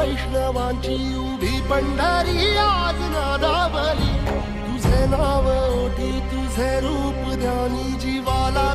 वैष्णवांची उभी पंढरी आज नादावली. तुझे नाव ओटी तुझे रूप ध्यानी जीवाला